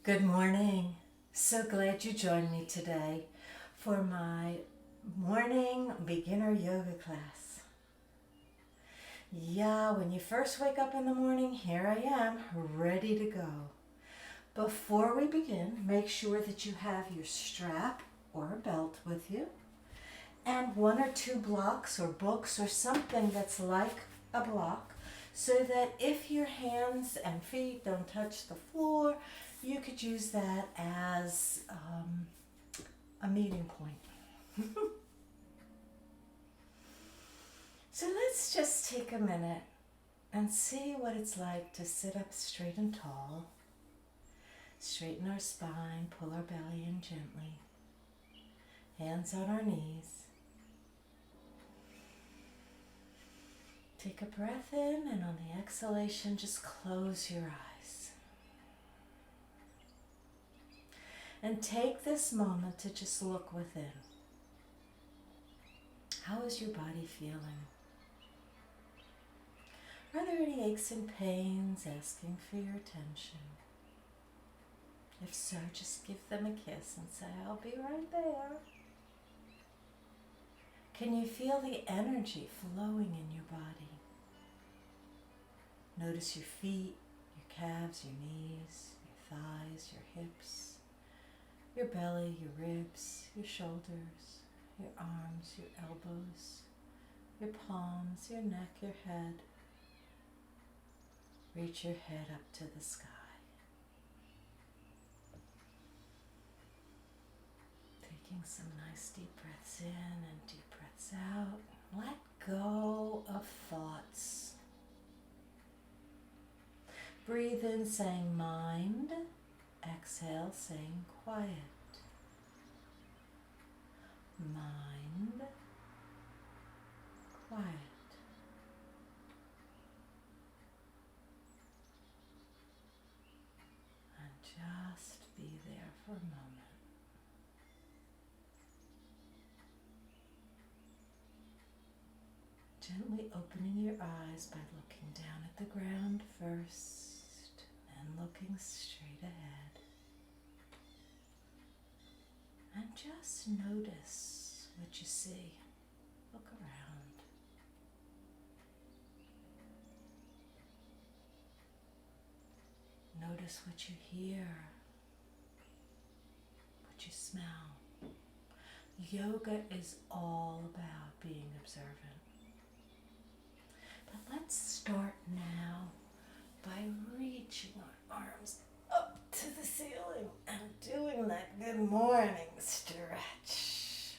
Good morning. So glad you joined me today for my morning beginner yoga class. Yeah, when you first wake up in the morning, here I am, ready to go. Before we begin, make sure that you have your strap or a belt with you and one or two blocks or books or something that's like a block so that if your hands and feet don't touch the floor, you could use that as a meeting point. So let's just take a minute and see what it's like to sit up straight and tall. Straighten our spine, pull our belly in gently. Hands on our knees. Take a breath in, and on the exhalation, just close your eyes. And take this moment to just look within. How is your body feeling? Are there any aches and pains asking for your attention? If so, just give them a kiss and say, I'll be right there. Can you feel the energy flowing in your body? Notice your feet, your calves, your knees, your thighs, your hips, your belly, your ribs, your shoulders, your arms, your elbows, your palms, your neck, your head. Reach your head up to the sky. Taking some nice deep breaths in and deep breaths out. Let go of thoughts. Breathe in saying mind. Exhale saying quiet. Mind, quiet. And just be there for a moment. Gently opening your eyes by looking down at the ground first and looking straight ahead. And just notice what you see. Look around. Notice what you hear, what you smell. Yoga is all about being observant. But let's start now by reaching our arms up to the ceiling and doing that good morning stretch.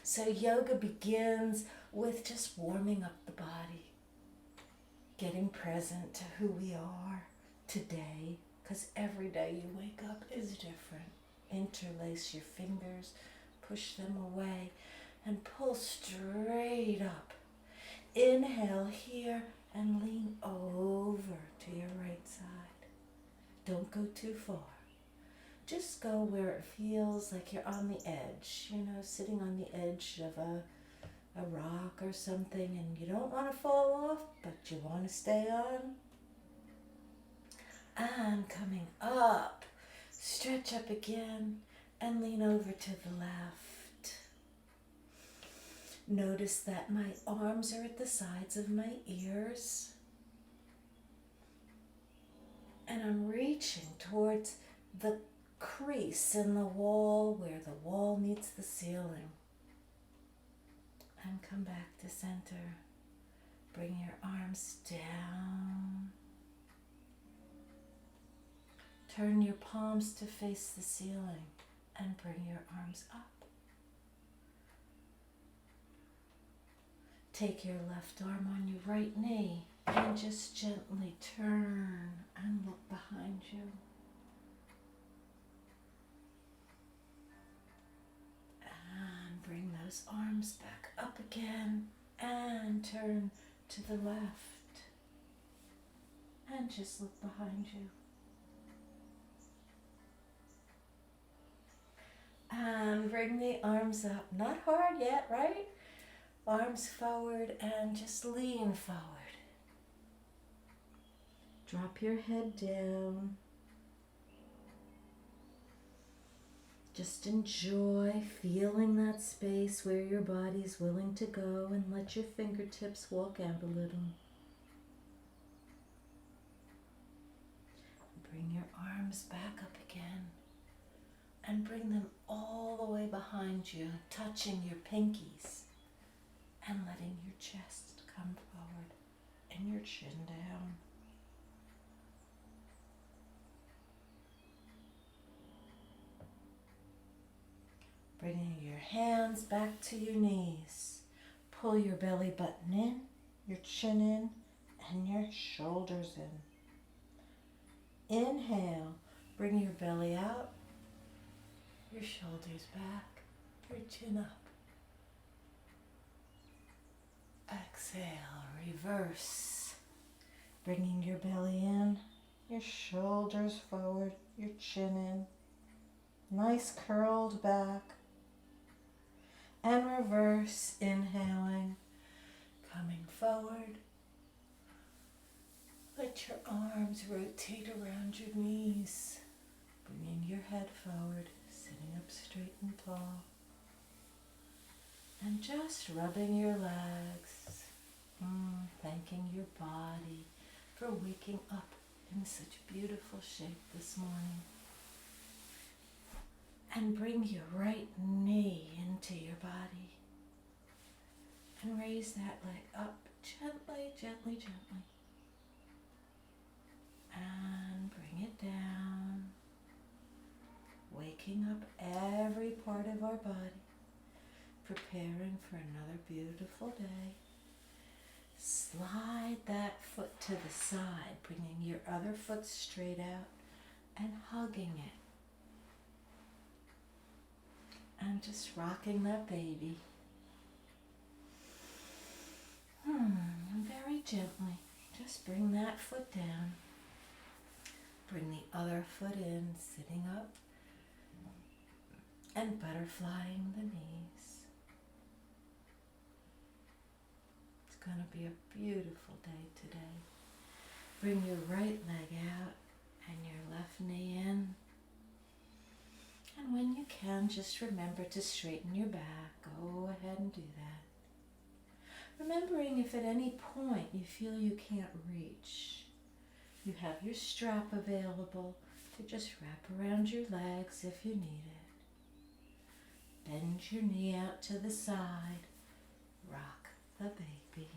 So yoga begins with just warming up the body, getting present to who we are today, because every day you wake up is different. Interlace your fingers, push them away, and pull straight up. Inhale here and lean over to your right side. Don't go too far. Just go where it feels like you're on the edge, sitting on the edge of a rock or something, and you don't want to fall off, but you want to stay on. And coming up, stretch up again and lean over to the left. Notice that my arms are at the sides of my ears. And I'm reaching towards the crease in the wall where the wall meets the ceiling. And come back to center. Bring your arms down. Turn your palms to face the ceiling and bring your arms up. Take your left arm on your right knee and just gently turn and look behind you. And bring those arms back up again and turn to the left. And just look behind you. And bring the arms up. Not hard yet, right? Arms forward and just lean forward. Drop your head down. Just enjoy feeling that space where your body's willing to go, and let your fingertips walk out a little. Bring your arms back up again and bring them all the way behind you, touching your pinkies and letting your chest come forward and your chin down. Bringing your hands back to your knees. Pull your belly button in, your chin in, and your shoulders in. Inhale, bring your belly out, your shoulders back, your chin up. Exhale, reverse. Bringing your belly in, your shoulders forward, your chin in. Nice curled back. And reverse, inhaling, coming forward. Let your arms rotate around your knees, bringing your head forward, sitting up straight and tall. And just rubbing your legs, thanking your body for waking up in such beautiful shape this morning. And bring your right knee into your body. And raise that leg up gently, gently, gently. And bring it down. Waking up every part of our body. Preparing for another beautiful day. Slide that foot to the side, bringing your other foot straight out and hugging it. And just rocking that baby. Very gently. Just bring that foot down. Bring the other foot in, sitting up. And butterflying the knees. It's going to be a beautiful day today. Bring your right leg out and your left knee in. And when you can, just remember to straighten your back. Go ahead and do that. Remembering if at any point you feel you can't reach, you have your strap available to just wrap around your legs if you need it. Bend your knee out to the side. Rock the baby.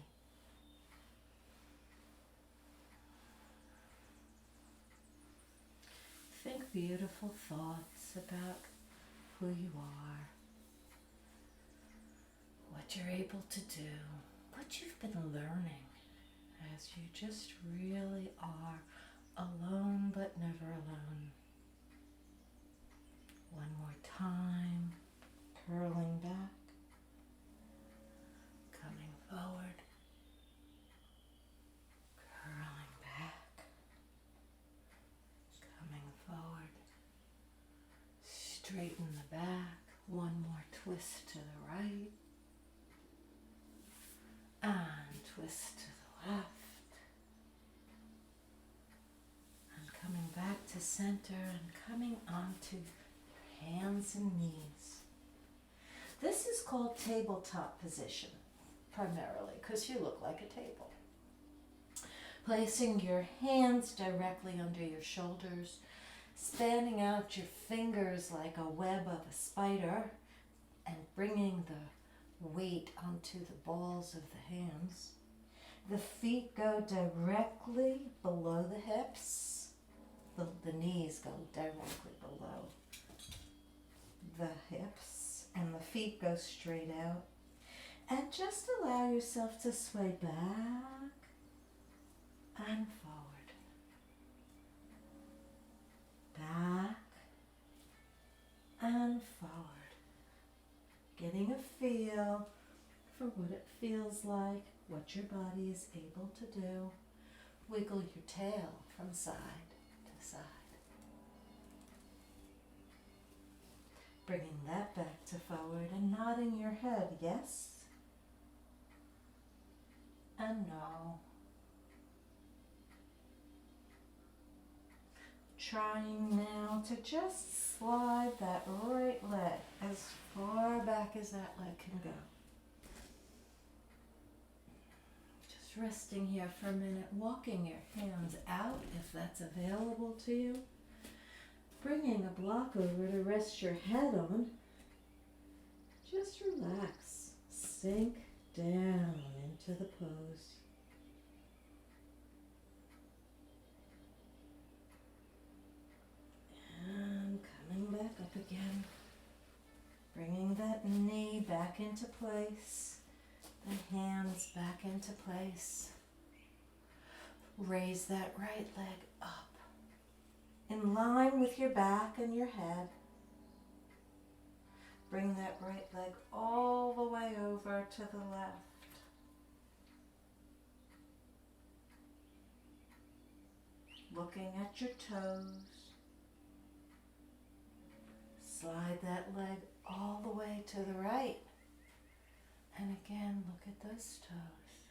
Think beautiful thoughts about who you are, what you're able to do, what you've been learning as you just really are alone but never alone. One more time, curling back, coming forward, curling back, coming forward, straighten the back, one more twist to the right, and twist to the left, and coming back to center and coming onto your hands and knees. This is called tabletop position, primarily, because you look like a table. Placing your hands directly under your shoulders, spanning out your fingers like a web of a spider, and bringing the weight onto the balls of the hands. The feet go directly below the hips. The knees go directly below the hips, and the feet go straight out. And just allow yourself to sway back and forward. Back and forward. Getting a feel for what it feels like, what your body is able to do. Wiggle your tail from side to side. Bringing that back to forward and nodding your head yes and no. trying now to just slide that right leg as far back as that leg can go. Just resting here for a minute, walking your hands out if that's available to you. Bringing a block over to rest your head on. Just relax, sink down into the pose. And coming back up again. Bringing that knee back into place. The hands back into place. Raise that right leg up. In line with your back and your head. Bring that right leg all the way over to the left. Looking at your toes. Slide that leg all the way to the right. And again, look at those toes.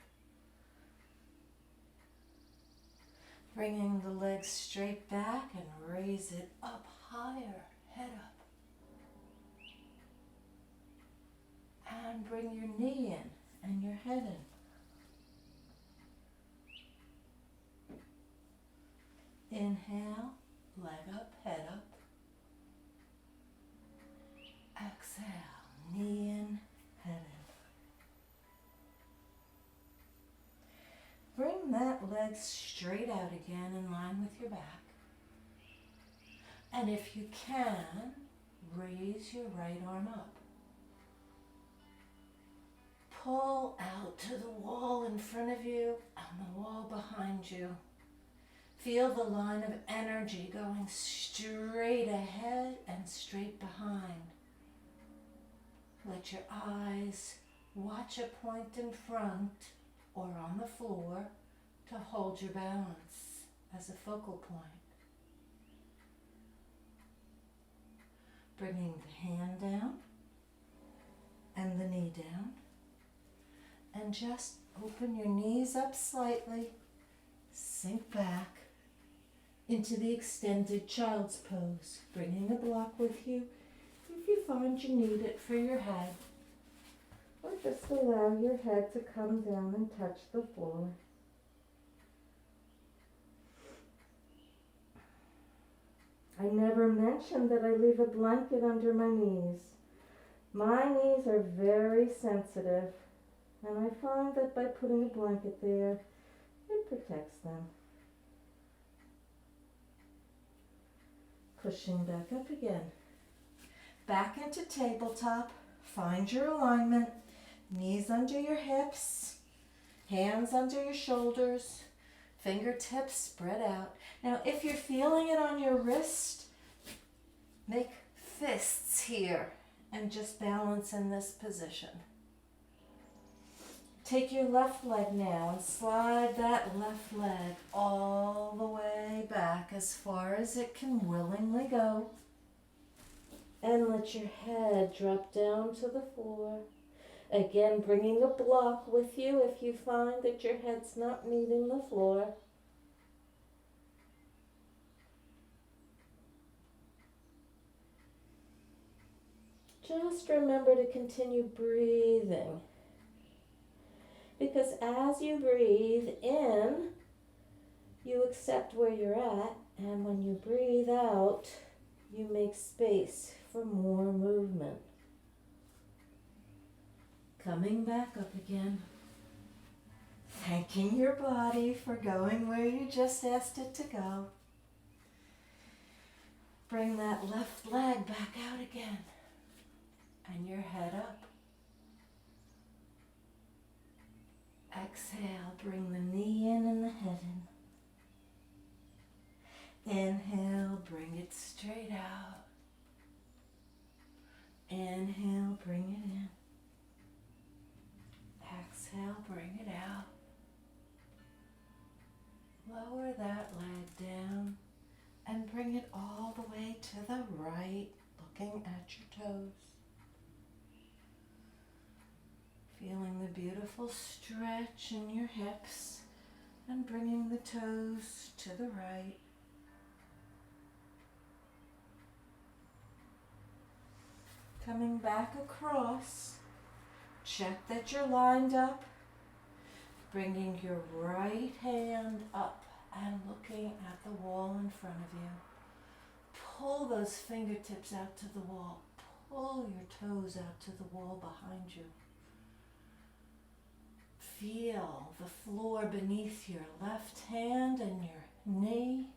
Bringing the leg straight back and raise it up higher, head up. And bring your knee in and your head in. Inhale, leg up, head up. Exhale, knee in, head in. Bring that leg straight out again in line with your back. And if you can, raise your right arm up. Pull out to the wall in front of you and the wall behind you. Feel the line of energy going straight ahead and straight behind. Let your eyes watch a point in front or on the floor to hold your balance as a focal point. Bringing the hand down and the knee down. And just open your knees up slightly, sink back into the extended child's pose, bringing a block with you if you find you need it for your head, or just allow your head to come down and touch the floor. I never mentioned that I leave a blanket under my knees. My knees are very sensitive. And I find that by putting a blanket there, it protects them. Pushing back up again. Back into tabletop. Find your alignment. Knees under your hips. Hands under your shoulders. Fingertips spread out. Now, if you're feeling it on your wrist, make fists here and just balance in this position. Take your left leg now and slide that left leg all the way back as far as it can willingly go. And let your head drop down to the floor. Again, bringing a block with you if you find that your head's not meeting the floor. Just remember to continue breathing. Because as you breathe in, you accept where you're at, and when you breathe out, you make space for more movement. Coming back up again. Thanking your body for going where you just asked it to go. Bring that left leg back out again, and your head up. Exhale, bring the knee in and the head in. Inhale, bring it straight out. Inhale, bring it in. Exhale, bring it out. Lower that leg down and bring it all the way to the right, looking at your toes. Feeling the beautiful stretch in your hips and bringing the toes to the right. Coming back across. Check that you're lined up. Bringing your right hand up and looking at the wall in front of you. Pull those fingertips out to the wall. Pull your toes out to the wall behind you. Feel the floor beneath your left hand and your knee.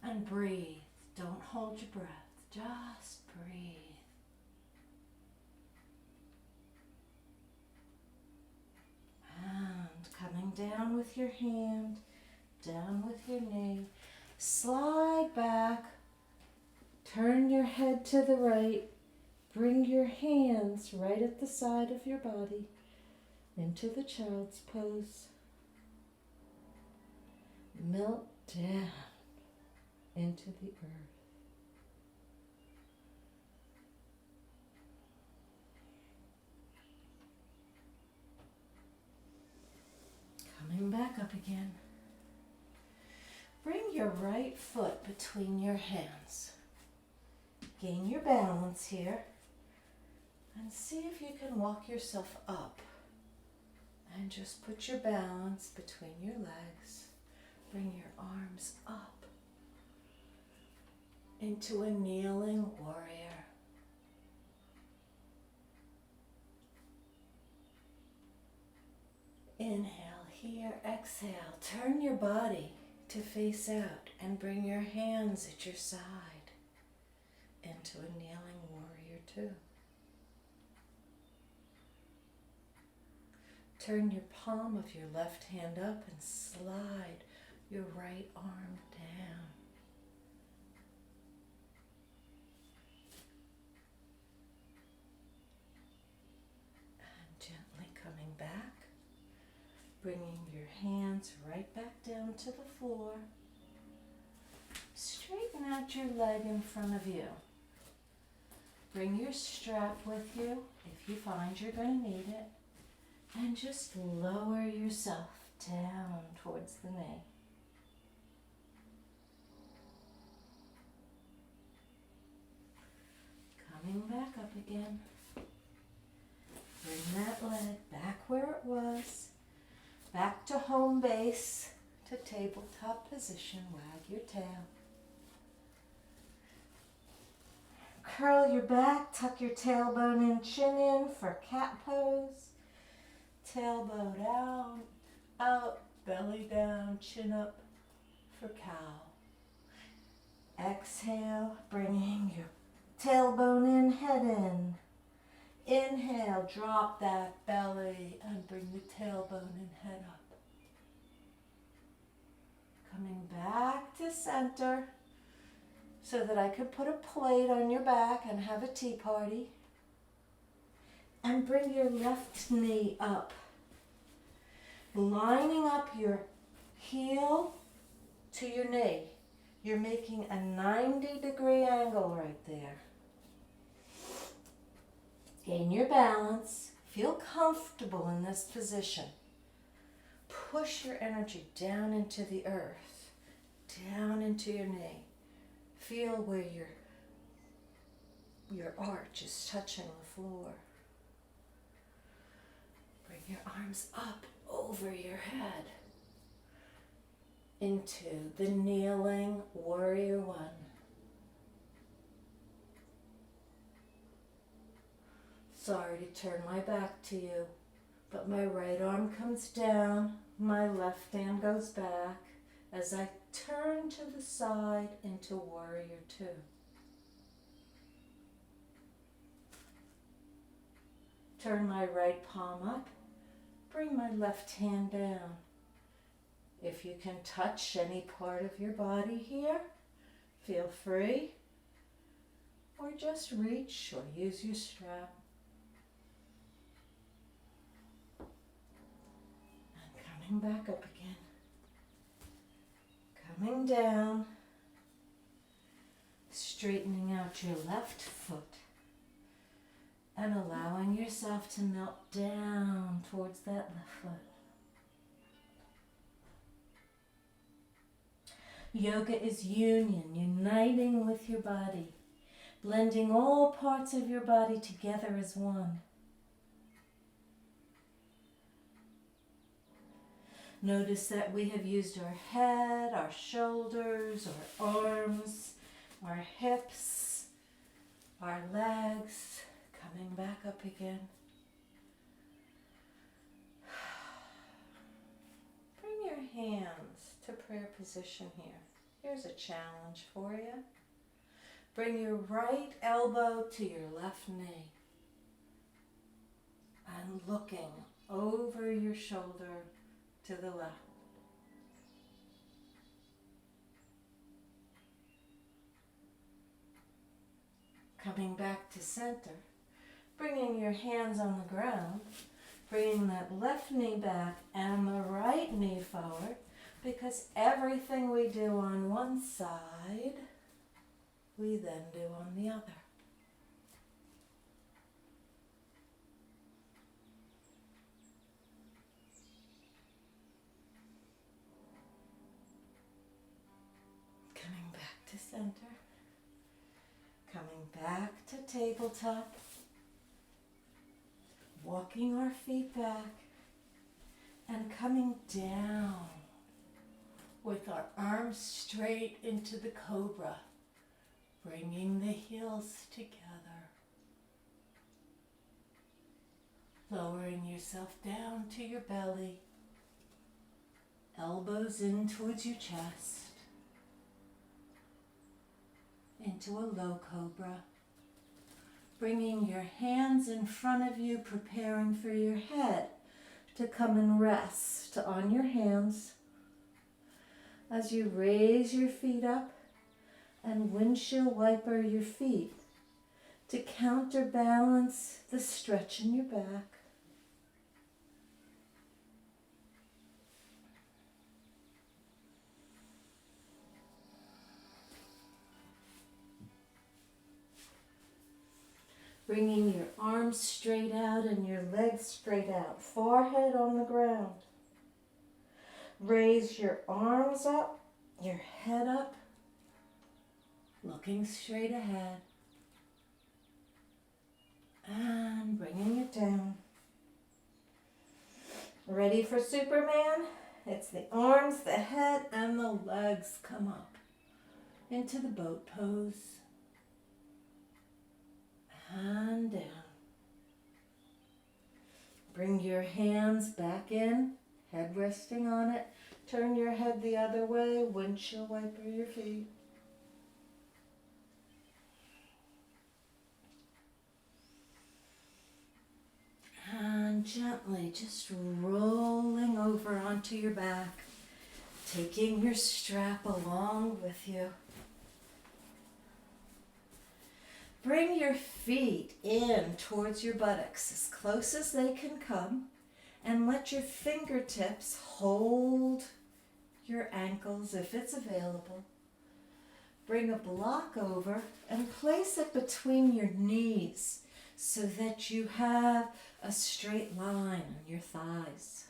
And breathe. Don't hold your breath. Just breathe. And coming down with your hand, down with your knee. Slide back. Turn your head to the right. Bring your hands right at the side of your body into the child's pose. Melt down into the earth. Coming back up again. Bring your right foot between your hands. Gain your balance here and see if you can walk yourself up. And just put your balance between your legs. Bring your arms up into a kneeling warrior. Inhale here, exhale. Turn your body to face out and bring your hands at your side into a kneeling warrior two. Turn your palm of your left hand up and slide your right arm down. And gently coming back, bringing your hands right back down to the floor. Straighten out your leg in front of you. Bring your strap with you if you find you're going to need it. And just lower yourself down towards the knee. Coming back up again. Bring that leg back where it was. Back to home base, to tabletop position. Wag your tail. Curl your back, tuck your tailbone in, chin in for cat pose. Tailbone out, belly down, chin up for cow. Exhale, bringing your tailbone in, head in. Inhale, drop that belly and bring the tailbone and head up. Coming back to center so that I could put a plate on your back and have a tea party. And bring your left knee up. Lining up your heel to your knee. You're making a 90-degree angle right there. Gain your balance. Feel comfortable in this position. Push your energy down into the earth, down into your knee. Feel where your arch is touching the floor. Bring your arms up over your head into the kneeling warrior one. Sorry to turn my back to you, but my right arm comes down, my left hand goes back as I turn to the side into warrior two. Turn my right palm up, bring my left hand down. If you can touch any part of your body here, feel free, or just reach or use your strap. And coming back up again. Coming down, straightening out your left foot and allowing yourself to melt down towards that left foot. Yoga is union, uniting with your body. blending all parts of your body together as one. Notice that we have used our head, our shoulders, our arms, our hips, our legs, coming back up again. Bring your hands to prayer position here. Here's a challenge for you. Bring your right elbow to your left knee and looking over your shoulder to the left. Coming back to center, bringing your hands on the ground, bringing that left knee back and the right knee forward, because everything we do on one side, we then do on the other. Coming back to center, coming back to tabletop, walking our feet back, and coming down with our arms straight into the cobra, bringing the heels together. Lowering yourself down to your belly, elbows in towards your chest, into a low cobra. Bringing your hands in front of you, preparing for your head to come and rest on your hands as you raise your feet up and windshield wiper your feet to counterbalance the stretch in your back. Bringing your arms straight out and your legs straight out, forehead on the ground. Raise your arms up, your head up, looking straight ahead. And bringing it down. Ready for Superman? It's the arms, the head, and the legs come up into the boat pose. And down. Bring your hands back in, head resting on it. Turn your head the other way, windshield wiper your feet. And gently just rolling over onto your back, taking your strap along with you. Bring your feet in towards your buttocks as close as they can come, and let your fingertips hold your ankles if it's available. Bring a block over and place it between your knees so that you have a straight line on your thighs.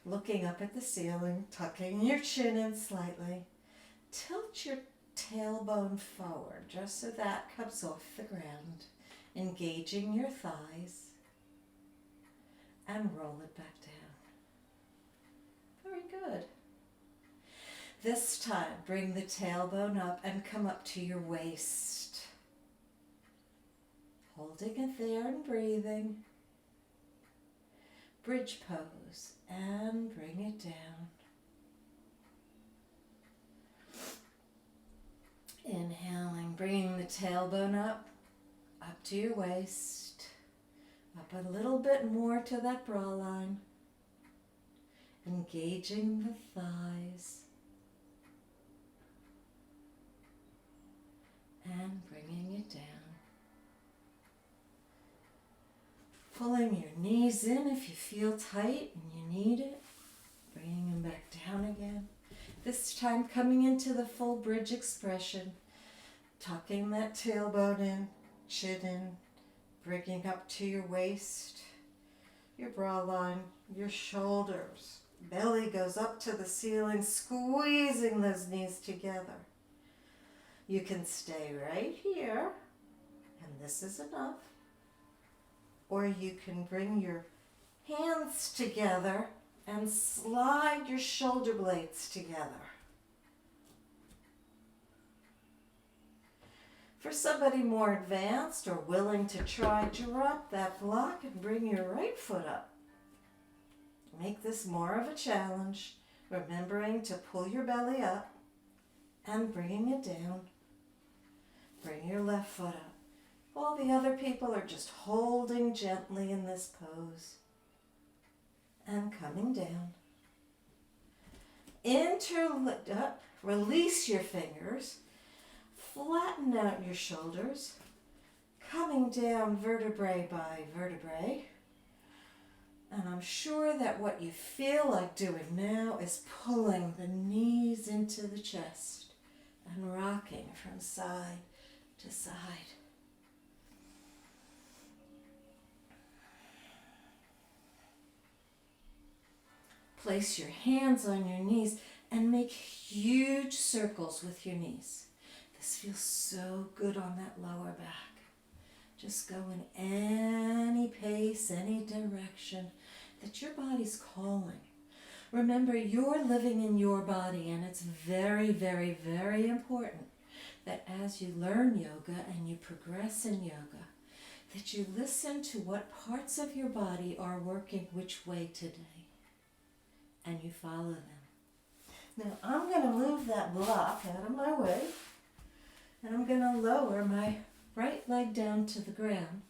Looking up at the ceiling, tucking your chin in slightly. Tilt your tailbone forward just so that comes off the ground, engaging your thighs, and roll it back down. Very good. This time, bring the tailbone up and come up to your waist. Holding it there and breathing. Bridge pose and bring it down. Inhaling, bringing the tailbone up to your waist, up a little bit more to that bra line, engaging the thighs, and bringing it down. Pulling your knees in if you feel tight and you need it, bringing them back down again. This time coming into the full bridge expression, tucking that tailbone in, chin in, bringing up to your waist, your bra line, your shoulders. Belly goes up to the ceiling, squeezing those knees together. You can stay right here, and this is enough. Or you can bring your hands together and slide your shoulder blades together. For somebody more advanced or willing to try, drop that block and bring your right foot up. Make this more of a challenge, remembering to pull your belly up and bringing it down. Bring your left foot up. All the other people are just holding gently in this pose and coming down. Release your fingers. Flatten out your shoulders, coming down vertebrae by vertebrae. And I'm sure that what you feel like doing now is pulling the knees into the chest and rocking from side to side. Place your hands on your knees and make huge circles with your knees. This feels so good on that lower back. Just go in any pace, any direction that your body's calling. Remember, you're living in your body, and it's very, very, very important that as you learn yoga and you progress in yoga, that you listen to what parts of your body are working which way today, and you follow them. Now, I'm going to move that block out of my way. And I'm going to lower my right leg down to the ground,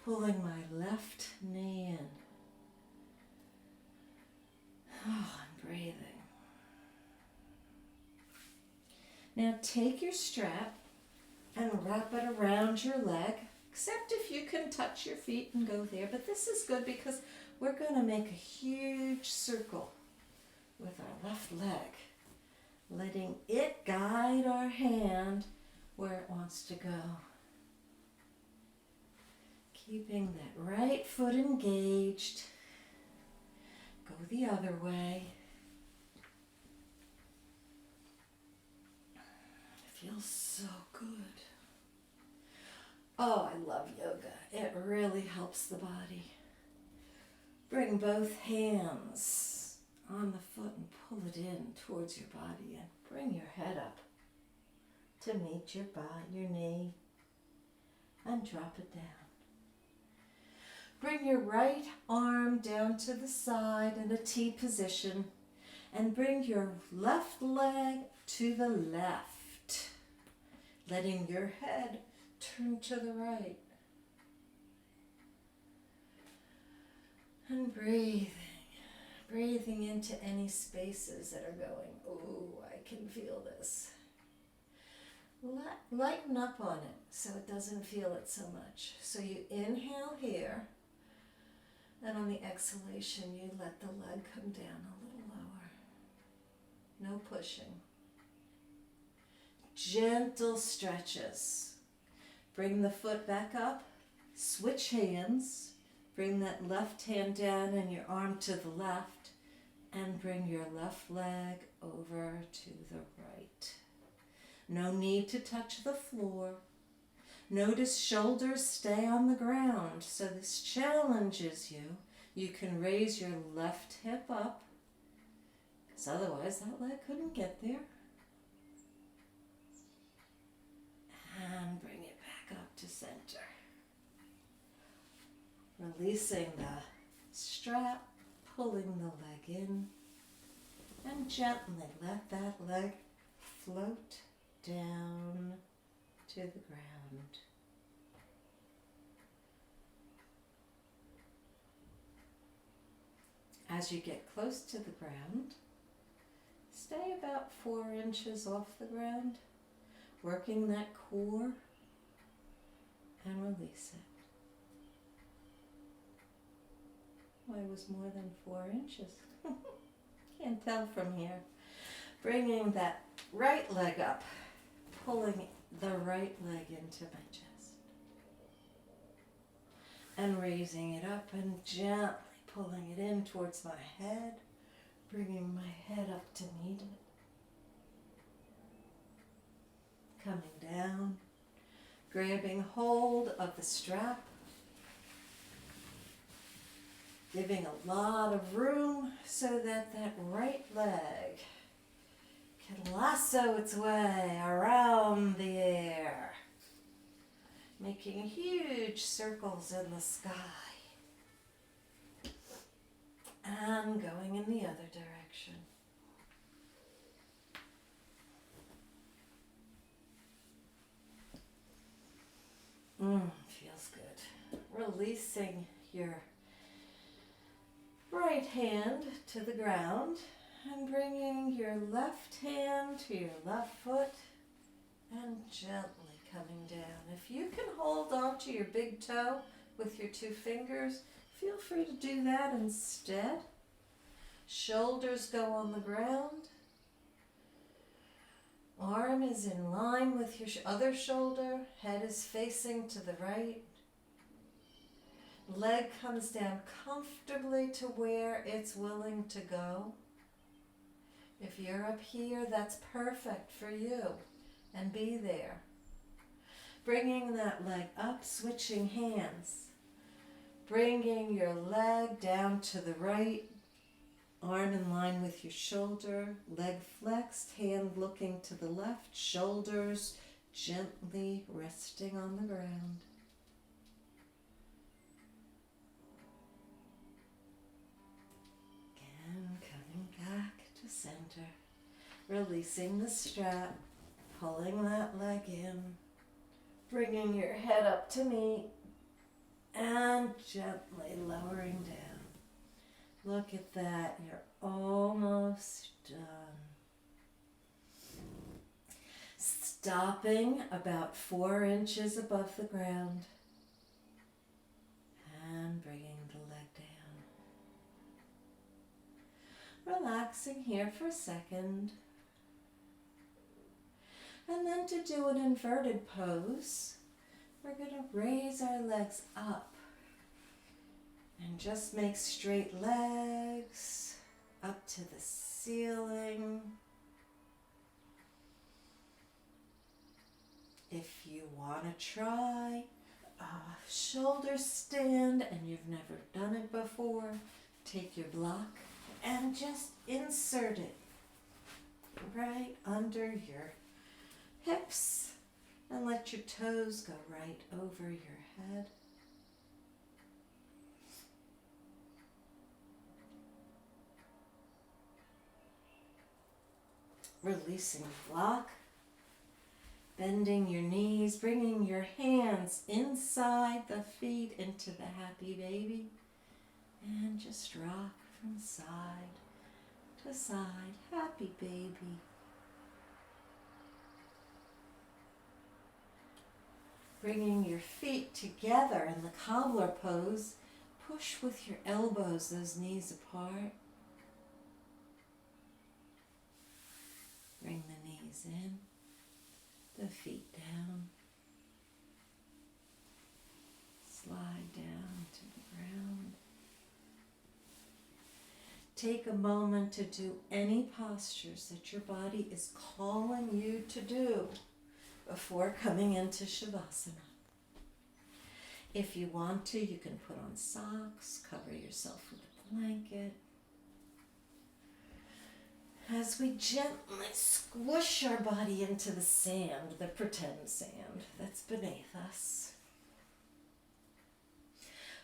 pulling my left knee in. Oh, I'm breathing. Now take your strap and wrap it around your leg, except if you can touch your feet and go there. But this is good because we're going to make a huge circle with our left leg, letting it guide our hand where it wants to go. Keeping that right foot engaged. Go the other way. It feels so good. Oh, I love yoga. It really helps the body. Bring both hands on the foot and pull it in towards your body and bring your head up to meet your knee and drop it down. Bring your right arm down to the side in a T position and bring your left leg to the left, letting your head turn to the right. And breathing into any spaces that are going, oh, I can feel this. Lighten up on it so it doesn't feel it so much. So you inhale here, and on the exhalation you let the leg come down a little lower. No pushing. Gentle stretches. Bring the foot back up, switch hands, bring that left hand down and your arm to the left, and bring your left leg over to the right. No need to touch the floor. Notice shoulders stay on the ground, so this challenges you. You can raise your left hip up, because otherwise that leg couldn't get there. And bring it back up to center. Releasing the strap, pulling the leg in, and gently let that leg float down to the ground. As you get close to the ground, stay about 4 inches off the ground, working that core, and release it. Well, it was more than 4 inches. Can't tell from here. Bringing that right leg up, pulling the right leg into my chest. And raising it up and gently pulling it in towards my head, bringing my head up to meet it. coming down, grabbing hold of the strap, giving a lot of room so that that right leg can lasso its way around the air, making huge circles in the sky and going in the other direction. Feels good. Releasing your right hand to the ground and bringing your left hand to your left foot and gently coming down. If you can hold on to your big toe with your two fingers, feel free to do that instead. Shoulders go on the ground. Arm is in line with your other shoulder. Head is facing to the right. Leg comes down comfortably to where it's willing to go. If you're up here, that's perfect for you. And be there. Bringing that leg up, switching hands. Bringing your leg down to the right. Arm in line with your shoulder, leg flexed, hand looking to the left, shoulders gently resting on the ground. Again, coming back to center, releasing the strap, pulling that leg in, bringing your head up to meet, and gently lowering down. Look at that, you're almost done. Stopping about 4 inches above the ground and bringing the leg down. Relaxing here for a second. And then to do an inverted pose, we're going to raise our legs up. And just make straight legs up to the ceiling. If you want to try a shoulder stand and you've never done it before, take your block and just insert it right under your hips and let your toes go right over your head. Releasing the block, bending your knees, bringing your hands inside the feet into the happy baby, and just rock from side to side, happy baby. Bringing your feet together in the cobbler pose, push with your elbows, those knees apart. Bring the knees in, the feet down, slide down to the ground. Take a moment to do any postures that your body is calling you to do before coming into Shavasana. If you want to, you can put on socks, cover yourself with a blanket. As we gently squish our body into the sand, the pretend sand that's beneath us.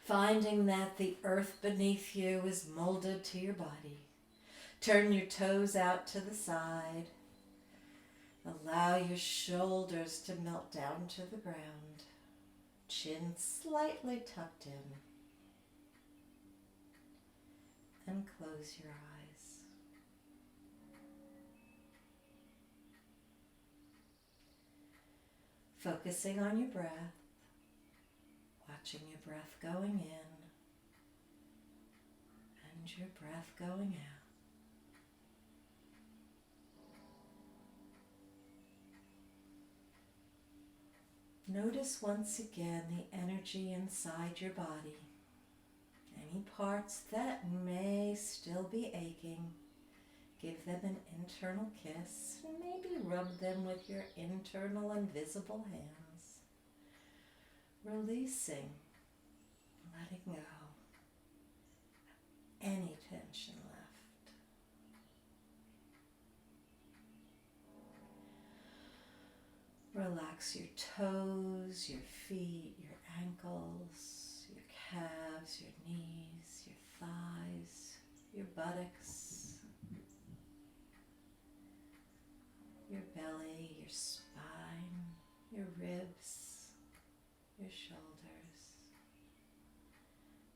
Finding that the earth beneath you is molded to your body. Turn your toes out to the side. Allow your shoulders to melt down to the ground. Chin slightly tucked in. And close your eyes. Focusing on your breath, watching your breath going in and your breath going out. Notice once again the energy inside your body. Any parts that may still be aching, Give them an internal kiss. Maybe rub them with your internal invisible hands. Releasing, letting go any tension left. Relax your toes, your feet, your ankles, your calves, your knees, your thighs, your buttocks, your belly, your spine, your ribs, your shoulders,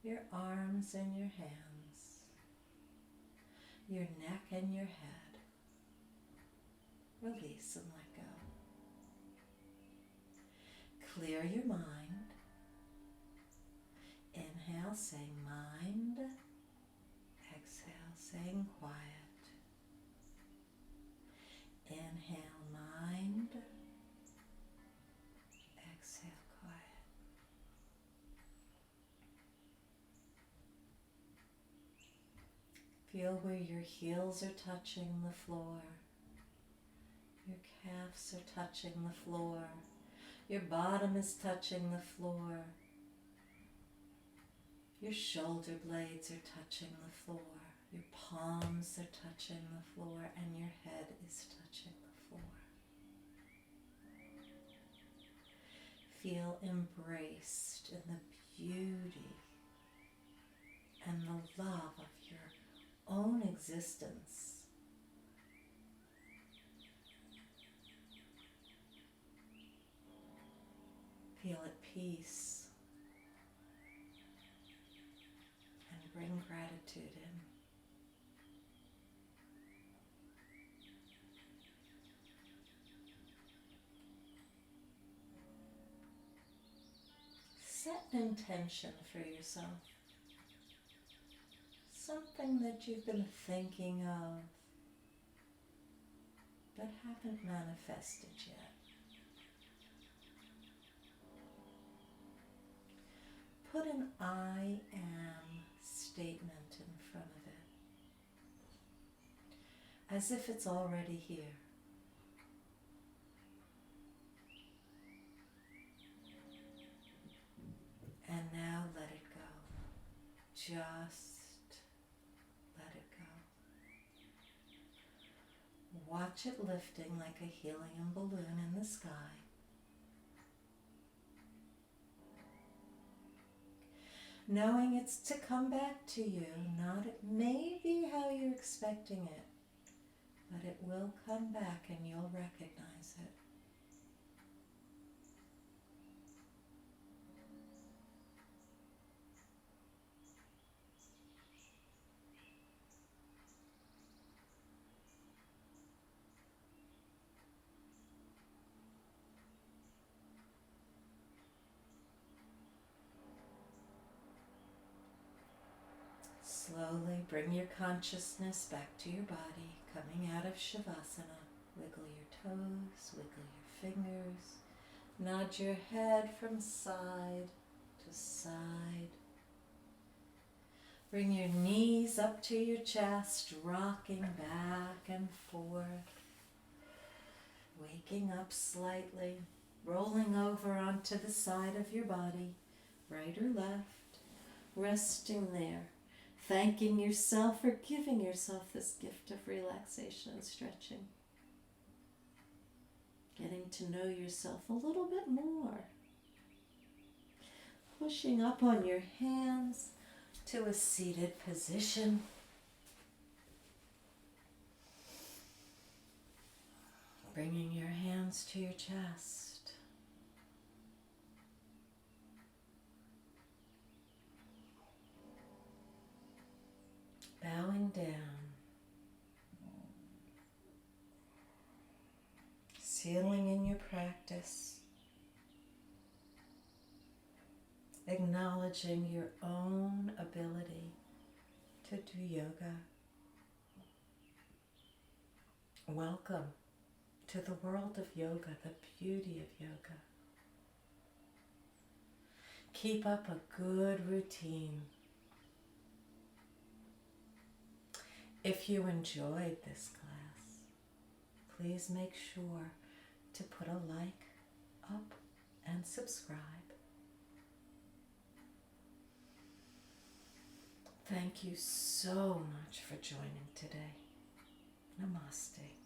your arms and your hands, your neck and your head. Release and let go. Clear your mind. Inhale, saying mind. Exhale, saying quiet. Inhale, mind. Exhale, quiet. Feel where your heels are touching the floor. Your calves are touching the floor. Your bottom is touching the floor. Your shoulder blades are touching the floor. Your palms are touching the floor, and your head is touching the floor. Feel embraced in the beauty and the love of your own existence. Feel at peace and bring gratitude in. Set an intention for yourself. Something that you've been thinking of but haven't manifested yet. Put an I am statement in front of it, as if it's already here. And now let it go. Just let it go. Watch it lifting like a helium balloon in the sky. Knowing it's to come back to you, not maybe how you're expecting it, but it will come back and you'll recognize it. Slowly bring your consciousness back to your body, coming out of Shavasana. Wiggle your toes, wiggle your fingers, nod your head from side to side. Bring your knees up to your chest, rocking back and forth. Waking up slightly, rolling over onto the side of your body, right or left, resting there. Thanking yourself for giving yourself this gift of relaxation and stretching. Getting to know yourself a little bit more. Pushing up on your hands to a seated position. Bringing your hands to your chest. Bowing down, sealing in your practice, acknowledging your own ability to do yoga. Welcome to the world of yoga, the beauty of yoga. Keep up a good routine. If you enjoyed this class, please make sure to put a like up and subscribe. Thank you so much for joining today. Namaste.